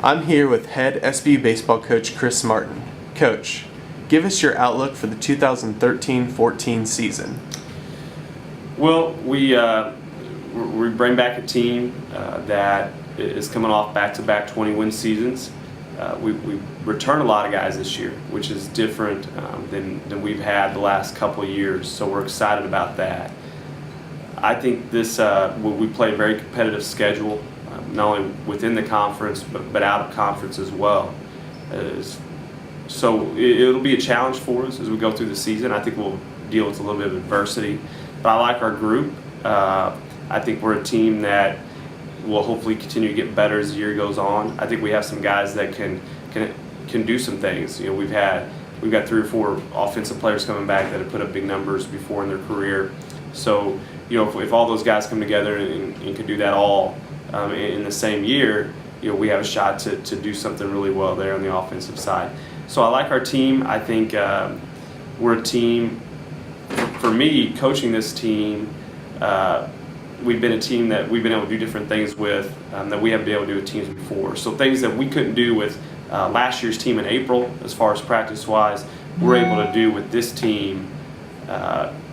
I'm here with head SBU baseball coach Chris Martin. Coach, give us your outlook for the 2013-14 season. Well, we bring back a team that is coming off back-to-back 20-win seasons. We return a lot of guys this year, which is different than we've had the last couple of years, so we're excited about that. I think this we play a very competitive schedule, not only within the conference but out of conference as well. So it'll be a challenge for us as we go through the season. I think we'll deal with a little bit of adversity, but I like our group. I think we're a team that will hopefully continue to get better as the year goes on. I think we have some guys that can do some things. You know, we've got 3 or 4 offensive players coming back that have put up big numbers before in their career. So, you know, if all those guys come together and can do that all in the same year, you know, we have a shot to do something really well there on the offensive side. So I like our team. I think we're a team. For me, coaching this team, we've been a team that we've been able to do different things with that we haven't been able to do with teams before. So things that we couldn't do with last year's team in April, as far as practice-wise, we're able to do with this team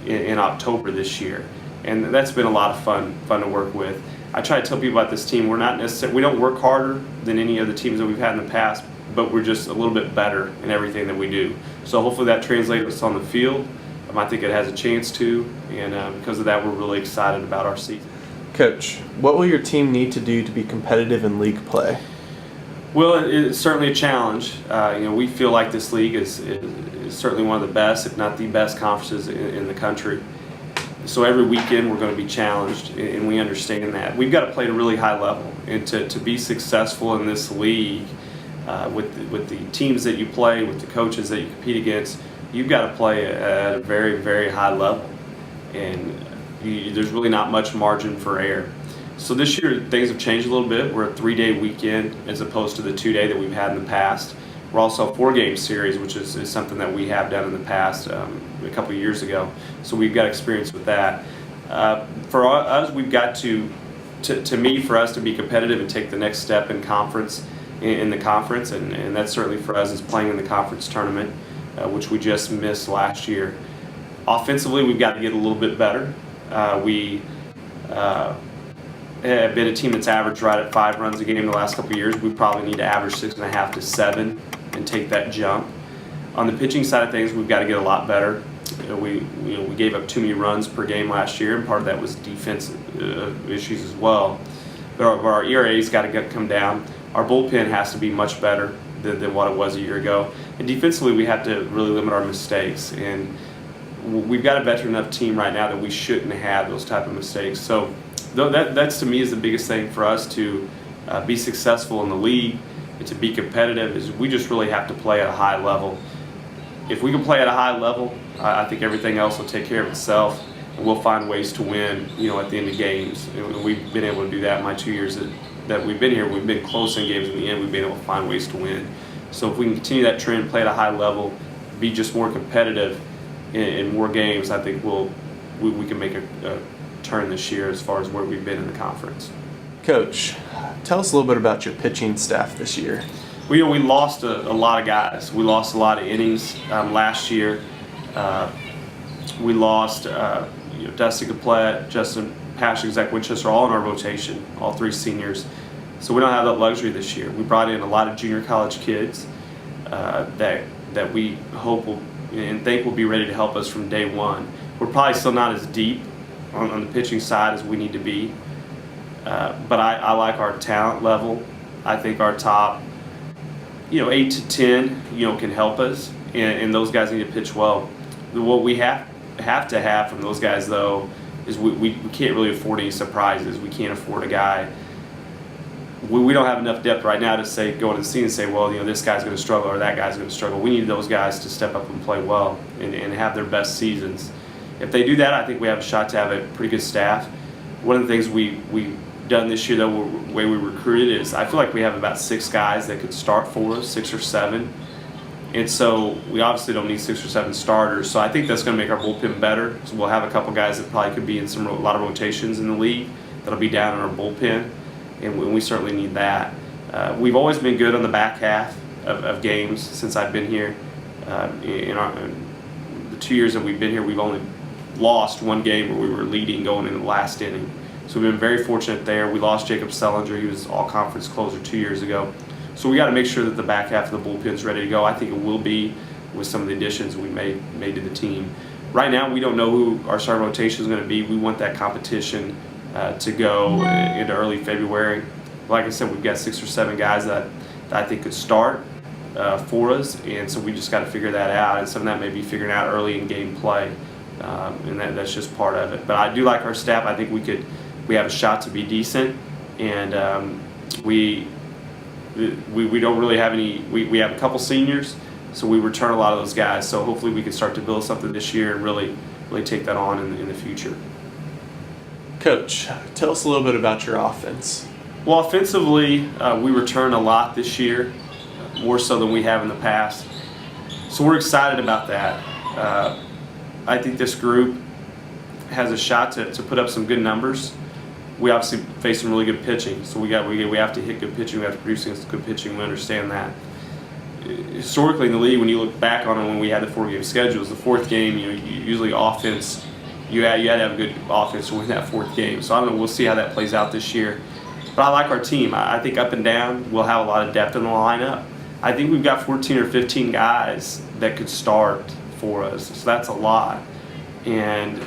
in October this year, and that's been a lot of fun to work with. I try to tell people about this team. We don't work harder than any of the teams that we've had in the past, but we're just a little bit better in everything that we do. So hopefully that translates on the field. I think it has a chance to, and because of that, we're really excited about our season. Coach, what will your team need to do to be competitive in league play? Well, it's certainly a challenge. You know, we feel like this league is certainly one of the best, if not the best, conferences in the country. So every weekend we're going to be challenged, and we understand that. We've got to play at a really high level, and to be successful in this league with the teams that you play, with the coaches that you compete against, you've got to play at a very, very high level, and there's really not much margin for error. So this year things have changed a little bit. We're a 3-day weekend as opposed to the 2-day that we've had in the past. We're also a 4-game series, which is something that we have done in the past a couple of years ago. So we've got experience with that. For us, we've got to me, for us to be competitive and take the next step in conference, in the conference, and that's certainly for us is playing in the conference tournament, which we just missed last year. Offensively, we've got to get a little bit better. We have been a team that's averaged right at 5 runs a game the last couple of years. We probably need to average 6.5 to 7 and take that jump. On the pitching side of things, we've got to get a lot better. We gave up too many runs per game last year, and part of that was defensive issues as well. But our ERA's got to come down. Our bullpen has to be much better than what it was a year ago. And defensively, we have to really limit our mistakes. And we've got a veteran enough team right now that we shouldn't have those type of mistakes. So that's to me is the biggest thing for us to be successful in the league and to be competitive, is we just really have to play at a high level. If we can play at a high level, I think everything else will take care of itself, and we'll find ways to win, you know, at the end of games. And we've been able to do that in my 2 years that we've been here. We've been close in games. In the end, we've been able to find ways to win. So if we can continue that trend, play at a high level, be just more competitive in more games, I think we can make a turn this year as far as where we've been in the conference. Coach, tell us a little bit about your pitching staff this year. Well, you know, we lost a lot of guys. We lost a lot of innings last year. We lost Dusty Caplette, Justin Paschik, Zach Winchester, all in our rotation, all 3 seniors. So we don't have that luxury this year. We brought in a lot of junior college kids that we hope and think will be ready to help us from day one. We're probably still not as deep on the pitching side as we need to be, but I like our talent level. I think our top 8 to 10 can help us, and those guys need to pitch well. What we have to have from those guys, though, is we can't really afford any surprises. We can't afford a guy. We don't have enough depth right now to go into the season and say, well, this guy's going to struggle or that guy's going to struggle. We need those guys to step up and play well and have their best seasons. If they do that, I think we have a shot to have a pretty good staff. One of the things we've done this year, though, the way we recruited is I feel like we have about 6 guys that could start for us, 6 or 7. And so we obviously don't need 6 or 7 starters. So I think that's going to make our bullpen better. So we'll have a couple guys that probably could be in a lot of rotations in the league that'll be down in our bullpen, and we certainly need that. We've always been good on the back half of games since I've been here. In the 2 years that we've been here, we've only lost one game where we were leading going into the last inning. So we've been very fortunate there. We lost Jacob Sellinger. He was all-conference closer 2 years ago. So we got to make sure that the back half of the bullpen's ready to go. I think it will be with some of the additions we made to the team. Right now, we don't know who our starting rotation is going to be. We want that competition to go into early February. Like I said, we've got 6 or 7 guys that I think could start for us, and so we just got to figure that out. And some of that may be figuring out early in game play, and that's just part of it. But I do like our staff. I think we have a shot to be decent, and we don't really have any. We have a couple seniors, so we return a lot of those guys. So hopefully we can start to build something this year and really take that on in the future. Coach, tell us a little bit about your offense. Well, offensively, we return a lot this year, more so than we have in the past. So we're excited about that. I think this group has a shot to put up some good numbers. We obviously face some really good pitching, so we have to hit good pitching. We have to produce against good pitching. We understand that. Historically in the league, when you look back on it, when we had the 4-game schedules, the 4th game, usually offense, you had to have a good offense to win that 4th game. So I don't know. We'll see how that plays out this year. But I like our team. I think up and down we'll have a lot of depth in the lineup. I think we've got 14 or 15 guys that could start for us, so that's a lot, and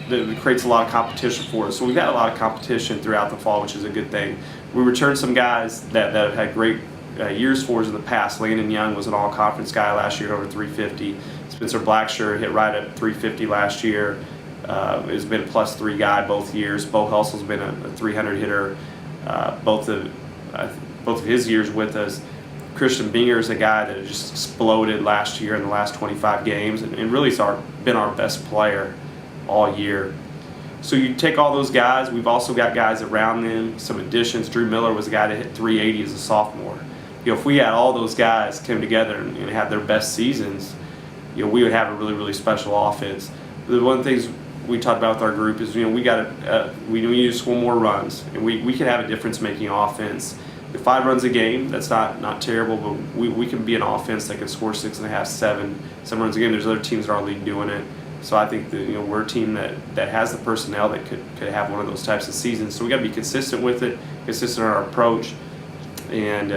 it creates a lot of competition for us. So we've had a lot of competition throughout the fall, which is a good thing. We returned some guys that have had great years for us in the past. Landon Young was an all-conference guy last year, over 350. Spencer Blacksher hit right at 350 last year. Has been a +3 guy both years. Bo Hussel's been a 300 hitter both of his years with us. Christian Binger is a guy that just exploded last year in the last 25 games, and really has been our best player all year. So you take all those guys. We've also got guys around them, some additions. Drew Miller was a guy that hit 380 as a sophomore. If we had all those guys come together and had their best seasons, we would have a really, really special offense. The one of the things we talked about with our group is we need to score more runs, and we can have a difference-making offense. If 5 runs a game, that's not terrible, but we can be an offense that can score 6.5, 7 runs a game. There's other teams in our league doing it. So I think that we're a team that has the personnel that could have one of those types of seasons. So we got to be consistent with it, consistent in our approach, and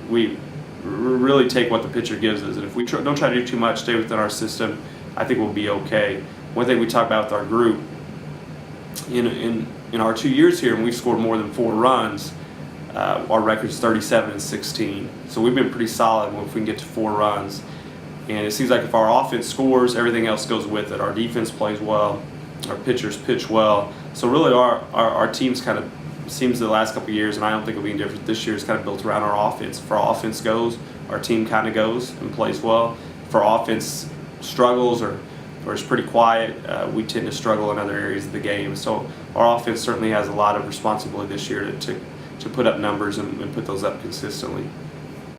we really take what the pitcher gives us. And if we don't try to do too much, stay within our system, I think we'll be okay. One thing we talk about with our group, in our 2 years here, and we've scored more than 4 runs. Our record's 37-16. So we've been pretty solid if we can get to 4 runs. And it seems like if our offense scores, everything else goes with it. Our defense plays well, our pitchers pitch well. So really our team's kind of seems the last couple of years, and I don't think it'll be any different this year, is kind of built around our offense. If our offense goes, our team kind of goes and plays well. If our offense struggles or is pretty quiet, we tend to struggle in other areas of the game. So our offense certainly has a lot of responsibility this year to put up numbers and put those up consistently.